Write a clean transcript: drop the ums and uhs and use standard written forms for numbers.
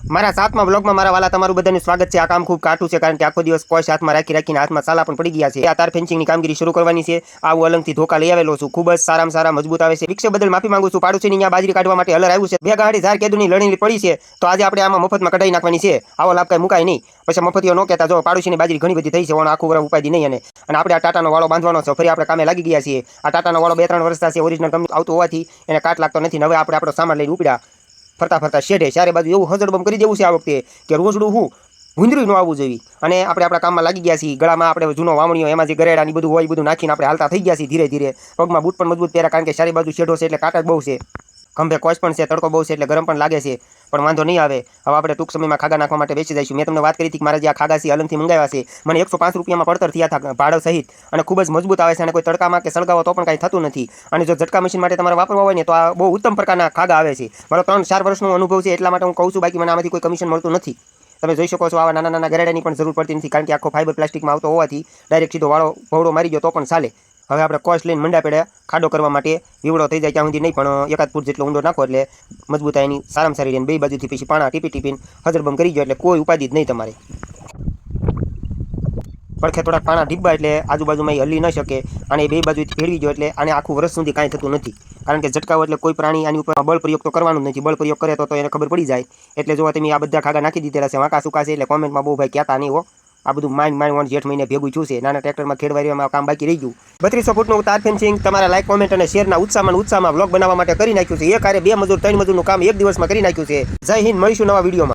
મારા સાતમા બ્લોગમાં મારા વાલા તમારું બધાનું સ્વાગત છે। આ કામ ખૂબ કાઠું છે કારણ કે આખો દિવસ કોઈ હાથમાં રાખીને હાથમાં સાલા પણ પડી ગયા છે। આ તાર ફેન્સિંગની કામગીરી શરૂ કરવાની છે। આવું અલંગથી ધોકા લઈ આવેલો છું, ખૂબ જ સારામાં સારા મજબૂત આવે છે। વિક્ષેપ બદલ માફી માંગુ છું। પાડોશીની અહીંયા બાજરી કાઢવા માટે હલર આવ્યું છે। બે ગાડી ઝાર કેદુની લડણી પડી છે, તો આજે આપણે આમાં મફતમાં કઢાઈ નાખવાની છે। આવો લાભ કઈ મુકાય નહીં, પછી મફતીઓ ન કહેતા। જો પાડોશીની બાજરી ઘણી બધી થઈ છે, આખું વરસ ઉપાડી નહીં। અને આપણે આ ટાટાનો વાળો બાંધવાનો છે, ફરી આપણે કામે લાગી ગયા છીએ। આ ટાટાનો વાળો 2-3 વર્ષ થશે ઓરિજિનલ કંપની આવતો હોવાથી એને કાટ લાગતો નથી। હવે આપણે આપણો સામાન લઈને ઉપડ્યા ફરતા ફરતા શેઢે ચારે બાજુ એવું હજડબમ કરી દેવું છે આ વખતે કે રોજડું હું ભૂંદરી ન આવવું જોઈએ। અને આપણે આપણા કામમાં લાગી ગયા છીએ। ગળામાં આપણે જૂનો વાવણીઓ એમાં જે ગરેડા ની બધું હોય બધું નાખીને આપણે હાલતા થઈ ગયા છીએ ધીરે ધીરે। પગમાં બૂટ પણ મજબૂત પહેર્યા કારણ કે ચારે બાજુ શેઢો છે એટલે કાંટા જ બહુ છે, ખંભે કોચ પણ છે, તડકો બહુ છે એટલે ગરમ પણ લાગે છે, પણ વાંધો નહીં આવે। હવે આપણે ટૂંક સમયમાં ખાગા નાખવા માટે બેસી જઈશું। મેં તમને વાત કરી હતી કે મારા જે આ ખાગા છે અલંગથી મંગાવ્યા છે, મને 105 રૂપિયામાં પડતર થયા હતા ભાડો સહિત, અને ખૂબ જ મજબૂત આવે છે અને કોઈ તડકામાં કે સળગાવો તો પણ કાંઈ થતું નથી। અને જો ઝટકા મશીન માટે તમારે વાપરવા હોય ને તો આ બહુ ઉત્તમ પ્રકારના ખાગા આવે છે। મારો 3-4 વર્ષનો અનુભવ છે એટલા માટે હું કહું છું, બાકી મને આમાંથી કોઈ કમિશન મળતું નથી। તમે જોઈ શકો છો આવા નાના નાના ગરેડાની પણ જરૂર પડતી નથી કારણ કે આખો ફાઈબર પ્લાસ્ટિકમાં આવતો હોવાથી ડાયરેક્ટ સીધો વાળો ભવડો મારી ગયો તો પણ ચાલે। હવે આપણે કોસ લઈને મંડા પેડે ખાડો કરવા માટે વિવડો થઈ જાય ત્યાં સુધી નહીં, પણ 1 ફૂટ જેટલો ઊંડો નાખો એટલે મજબૂતાઈ એની સારામાં સારી રહે। બે બાજુથી પછી પાણા ટીપીને હજરબમ કરી ગયો એટલે કોઈ ઉપાધિ જ નહીં તમારે। પડખે થોડાક પાણા ઢીબા એટલે આજુબાજુમાં હલી ન શકે, અને બે બાજુથી ફેરવી ગયો એટલે આને આખું વર્ષ સુધી કાંઈ થતું નથી કારણ કે ઝટકાઓ એટલે કોઈ પ્રાણી આની ઉપર બળ પ્રયોગ તો કરવાનું જ નથી। બળ પ્રયોગ કરે તો એને ખબર પડી જાય। એટલે જો તમે આ બધા ખાગા નાખી દીધેલા છે વાંકા સુકા છે એટલે કોમેન્ટમાં બહુ ભાઈ કહેતા નહીં હો। આ બધું માંડ જેઠ મહિને ભેગું થયું છે। નાના ટ્રેક્ટરમાં ખેડવારીમાં કામ બાકી રહી ગયું। 3200 ફૂટનું તાર ફેન્સિંગ તમારા લાઈક કોમેન્ટ અને શેરના ઉત્સાહમાં વ્લોગ બનાવવા માટે કરી નાખ્યું છે। એક હારે 2 મજૂર 3 મજૂરનું કામ એક દિવસમાં કરી નાખ્યું છે। જય હિન્દ, મળીશું નવા વિડીયોમાં।